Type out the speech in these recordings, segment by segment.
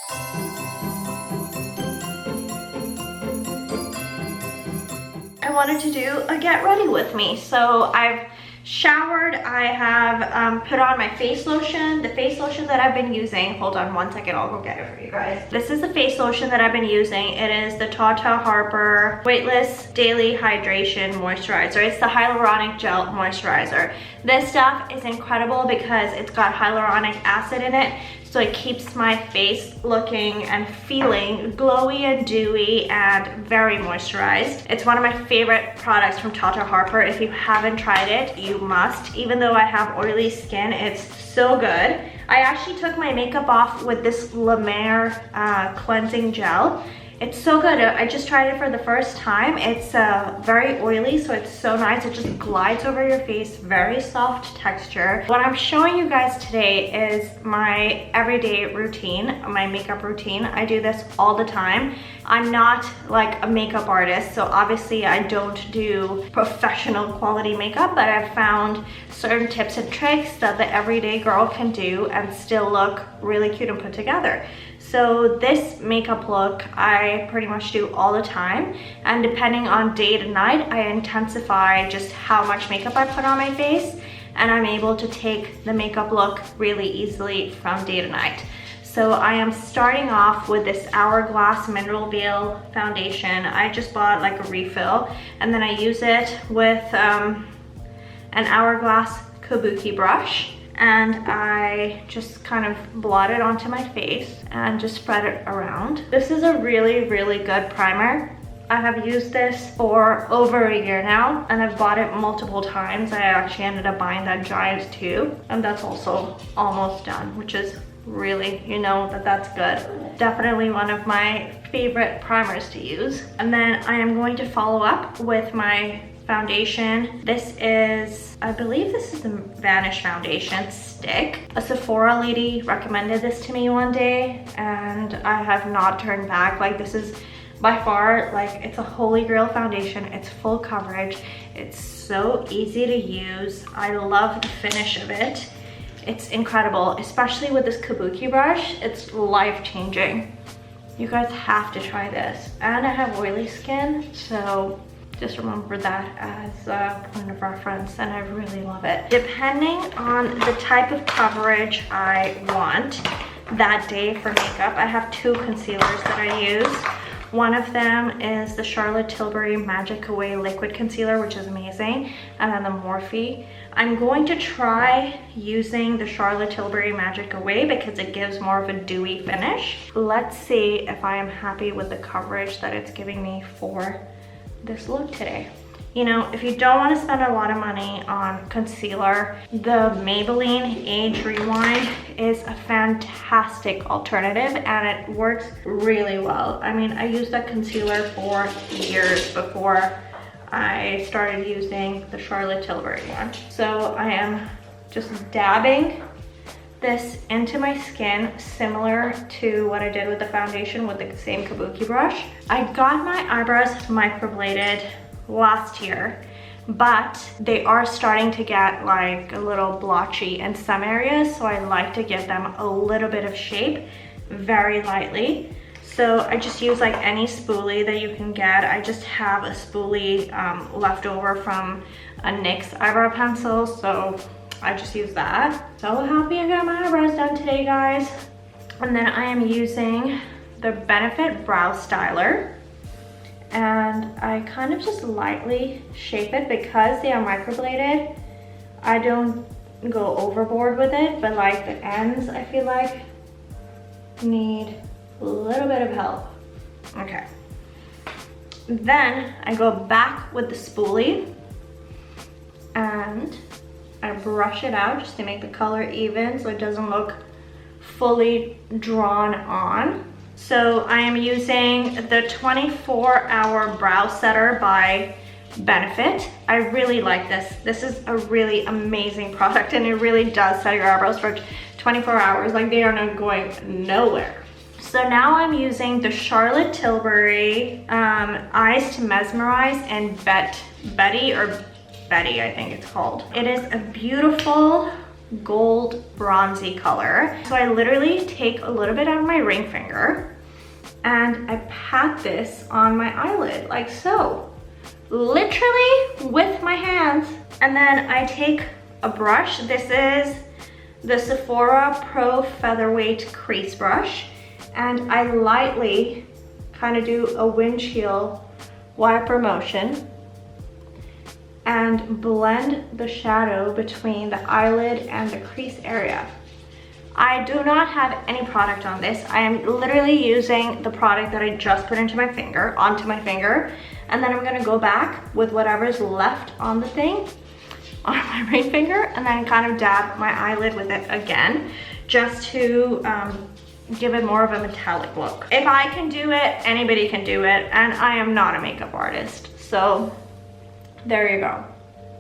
I wanted to do a get ready with me. So I've showered, I have put on my face lotion. The face lotion that I've been using, hold on one second, I'll go get it for you guys. This is the face lotion that I've been using. It is the Tata Harper Weightless Daily Hydration Moisturizer. It's the hyaluronic gel moisturizer. This stuff is incredible because it's got hyaluronic acid in it, so it keeps my face looking and feeling glowy and dewy and very moisturized. It's one of my favorite products from Tata Harper. If you haven't tried it, you must. Even though I have oily skin, it's so good. I actually took my makeup off with this La Mer cleansing gel. It's so good. I just tried it for the first time. It's very oily, so it's so nice. It just glides over your face, very soft texture. What I'm showing you guys today is my everyday routine, my makeup routine. I do this all the time. I'm not like a makeup artist, so obviously I don't do professional quality makeup, but I've found certain tips and tricks that the everyday girl can do and still look really cute and put together. So this makeup look I pretty much do all the time, and depending on day to night, I intensify just how much makeup I put on my face, and I'm able to take the makeup look really easily from day to night. So I am starting off with this Hourglass Mineral Veil foundation. I just bought like a refill, and then I use it with an Hourglass kabuki brush. And I just kind of blot it onto my face and just spread it around. This is a really, really good primer. I have used this for over a year now, and I've bought it multiple times. I actually ended up buying that giant tube, and that's also almost done, which is really, you know, that's good. Definitely one of my favorite primers to use. And then I am going to follow up with my foundation. This is, I believe this is the Vanish foundation stick. A Sephora lady recommended this to me one day, and I have not turned back. Like, this is by far, like, it's a holy grail foundation. It's full coverage. It's so easy to use. I love the finish of it. It's incredible, especially with this kabuki brush. It's life-changing. You guys have to try this. And I have oily skin, so just remember that as a point of reference, and I really love it. Depending on the type of coverage I want that day for makeup, I have two concealers that I use. One of them is the Charlotte Tilbury Magic Away Liquid Concealer, which is amazing, and then the Morphe. I'm going to try using the Charlotte Tilbury Magic Away because it gives more of a dewy finish. Let's see if I am happy with the coverage that it's giving me for this look today. You know, if you don't want to spend a lot of money on concealer, the Maybelline Age Rewind is a fantastic alternative, and it works really well. I mean, I used that concealer for years before I started using the Charlotte Tilbury one. So I am just dabbing this into my skin, similar to what I did with the foundation with the same kabuki brush. I got my eyebrows microbladed last year, but they are starting to get like a little blotchy in some areas, so I like to give them a little bit of shape very lightly. So I just use like any spoolie that you can get. I just have a spoolie left over from a NYX eyebrow pencil, so I just use that. So happy I got my eyebrows done today, guys. And then I am using the Benefit Brow Styler, and I kind of just lightly shape it because they are microbladed. I don't go overboard with it, but like the ends, I feel like need a little bit of help. Okay. Then I go back with the spoolie and I brush it out just to make the color even so it doesn't look fully drawn on. So I am using the 24-hour brow setter by Benefit. I really like this. This is a really amazing product, and it really does set your eyebrows for 24 hours. Like, they are not going nowhere. So now I'm using the Charlotte Tilbury Eyes to Mesmerize and Betty, I think it's called. It is a beautiful gold bronzy color. So I literally take a little bit out of my ring finger and I pat this on my eyelid like so, literally with my hands. And then I take a brush. This is the Sephora Pro Featherweight Crease Brush, and I lightly kind of do a windshield wiper motion and blend the shadow between the eyelid and the crease area. I do not have any product on this. I am literally using the product that I just put onto my finger, and then I'm gonna go back with whatever's left on the thing, on my ring finger, and then kind of dab my eyelid with it again, just to give it more of a metallic look. If I can do it, anybody can do it, and I am not a makeup artist, so there you go.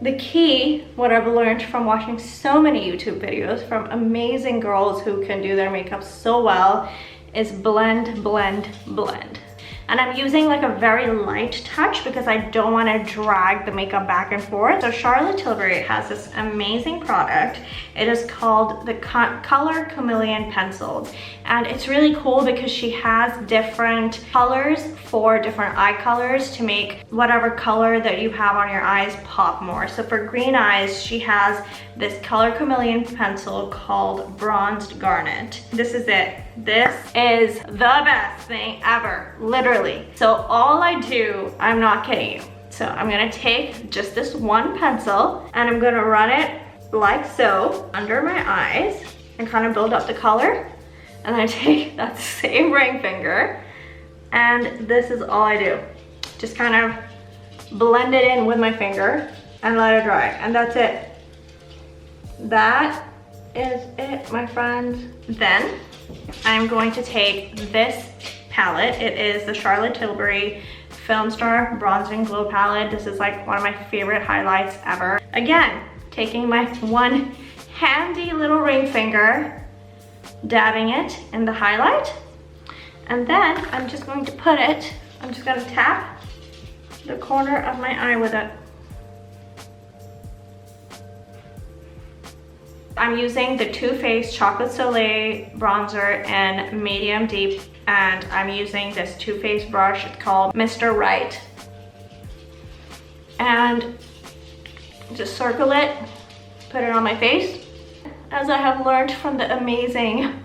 The key, what I've learned from watching so many YouTube videos from amazing girls who can do their makeup so well, is blend, blend, blend. And I'm using like a very light touch because I don't want to drag the makeup back and forth. So Charlotte Tilbury has this amazing product. It is called the Color Chameleon Pencils. And it's really cool because she has different colors for different eye colors to make whatever color that you have on your eyes pop more. So for green eyes, she has this Color Chameleon pencil called Bronzed Garnet. This is it. This is the best thing ever, literally. So all I do, I'm not kidding you. So I'm gonna take just this one pencil and I'm gonna run it like so under my eyes and kind of build up the color. And then I take that same ring finger and this is all I do. Just kind of blend it in with my finger and let it dry, and that's it. That is it, my friends. Then I'm going to take this palette. It is the Charlotte Tilbury Film Star Bronzing Glow Palette. This is like one of my favorite highlights ever. Again, taking my one handy little ring finger, dabbing it in the highlight, and then I'm just going to put it, I'm just gonna tap the corner of my eye with it. I'm using the Too Faced Chocolate Soleil bronzer in medium deep, and I'm using this Too Faced brush. It's called Mr. Right. And just circle it, put it on my face. As I have learned from the amazing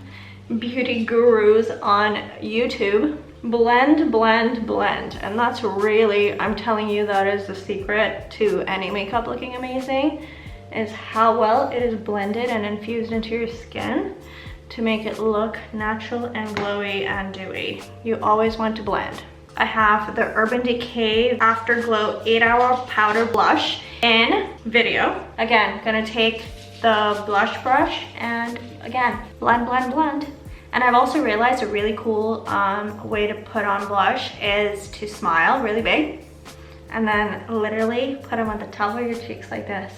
beauty gurus on YouTube, blend, blend, blend. And that's really, I'm telling you, that is the secret to any makeup looking amazing, is how well it is blended and infused into your skin to make it look natural and glowy and dewy. You always want to blend. I have the Urban Decay Afterglow 8-Hour Powder Blush in video. Again, gonna take the blush brush and again, blend, blend, blend. And I've also realized a really cool way to put on blush is to smile really big and then literally put them on the top of your cheeks like this.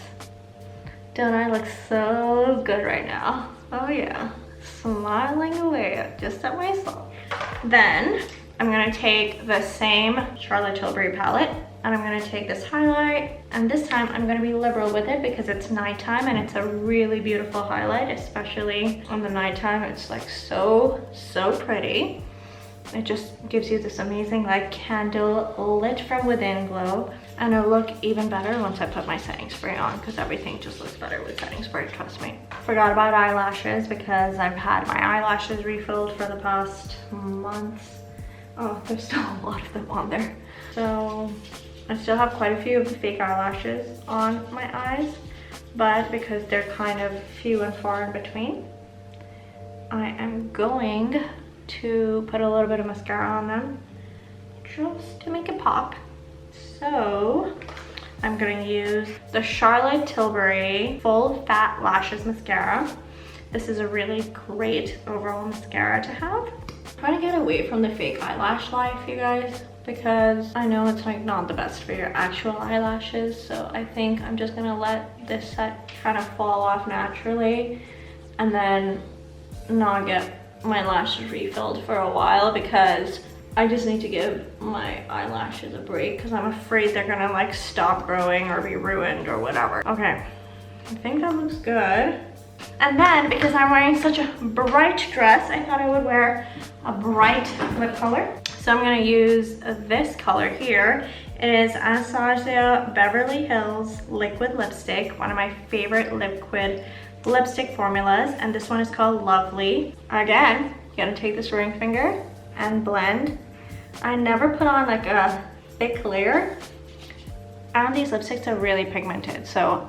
Don't I look so good right now? Oh yeah, smiling away just at myself. Then I'm gonna take the same Charlotte Tilbury palette and I'm gonna take this highlight, and this time I'm gonna be liberal with it because it's nighttime and it's a really beautiful highlight, especially on the nighttime. It's like so pretty. It just gives you this amazing like candle lit from within glow, and it'll look even better once I put my setting spray on because everything just looks better with setting spray, trust me. Forgot about eyelashes because I've had my eyelashes refilled for the past months. Oh, there's still a lot of them on there. So I still have quite a few of the fake eyelashes on my eyes, but because they're kind of few and far in between, I am going to put a little bit of mascara on them just to make it pop. So I'm going to use the Charlotte Tilbury Full Fat Lashes Mascara. This is a really great overall mascara to have. I'm trying to get away from the fake eyelash life, you guys, because I know it's like not the best for your actual eyelashes. So I think I'm just gonna let this set kind of fall off naturally and then not get my lashes refilled for a while, because I just need to give my eyelashes a break because I'm afraid they're gonna like stop growing or be ruined or whatever. Okay, I think that looks good. And then, because I'm wearing such a bright dress, I thought I would wear a bright lip color. So I'm gonna use this color here. It is Anastasia Beverly Hills Liquid Lipstick, one of my favorite liquid lipstick formulas. And this one is called Lovely. Again, you gotta take this ring finger and blend. I never put on like a thick layer. And these lipsticks are really pigmented, so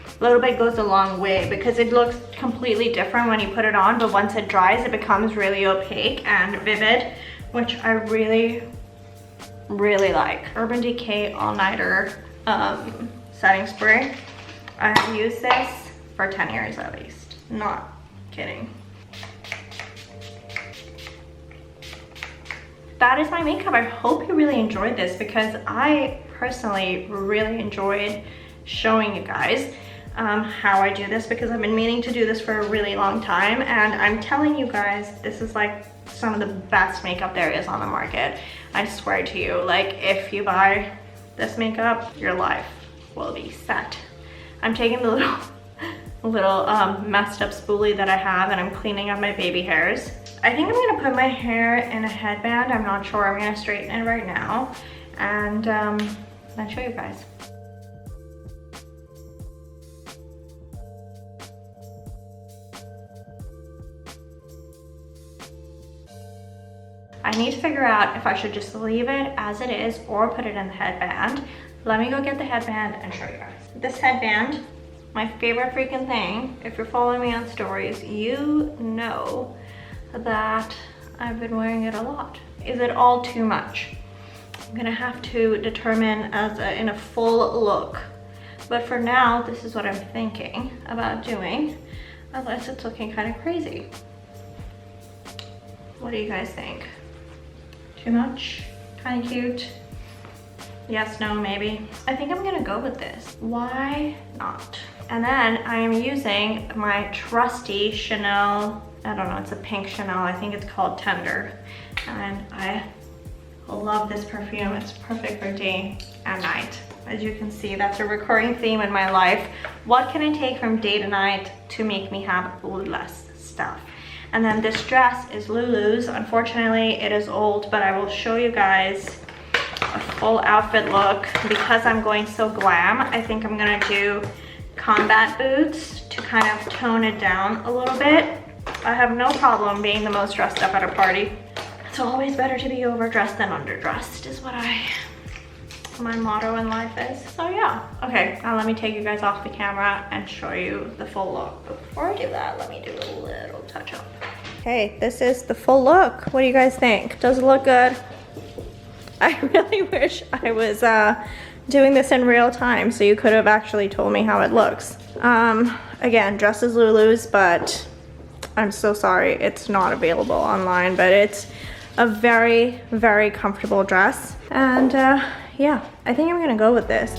a little bit goes a long way because it looks completely different when you put it on, but once it dries, it becomes really opaque and vivid, which I really, really like. Urban Decay All Nighter setting spray. I have used this for 10 years at least. Not kidding. That is my makeup. I hope you really enjoyed this because I personally really enjoyed showing you guys how I do this, because I've been meaning to do this for a really long time, and I'm telling you guys, this is like some of the best makeup there is on the market. I swear to you, like if you buy this makeup, your life will be set. I'm taking the little messed up spoolie that I have and I'm cleaning up my baby hairs. I think I'm gonna put my hair in a headband. I'm not sure. I'm gonna straighten it right now and I'll show you guys. I need to figure out if I should just leave it as it is or put it in the headband. Let me go get the headband and show you guys. This headband, my favorite freaking thing. If you're following me on stories, you know that I've been wearing it a lot. Is it all too much? I'm gonna have to determine in a full look. But for now, this is what I'm thinking about doing, unless it's looking kind of crazy. What do you guys think? Too much? Kind of cute? Yes, no, maybe. I think I'm gonna go with this. Why not? And then I am using my trusty Chanel, I don't know, it's a pink Chanel, I think it's called Tender. And I love this perfume. It's perfect for day and night. As you can see, that's a recurring theme in my life. What can I take from day to night to make me have less stuff? And then this dress is Lulu's. Unfortunately, it is old, but I will show you guys a full outfit look. Because I'm going so glam, I think I'm gonna do combat boots to kind of tone it down a little bit. I have no problem being the most dressed up at a party. It's always better to be overdressed than underdressed is what my motto in life is. So yeah, okay, now let me take you guys off the camera and show you the full look. But before I do that, let me do a little touch up. Okay, this is the full look. What do you guys think? Does it look good? I really wish I was doing this in real time so you could have actually told me how it looks. Again, dress is Lulu's, but I'm so sorry it's not available online, but it's a very, very comfortable dress. And yeah, I think I'm gonna go with this.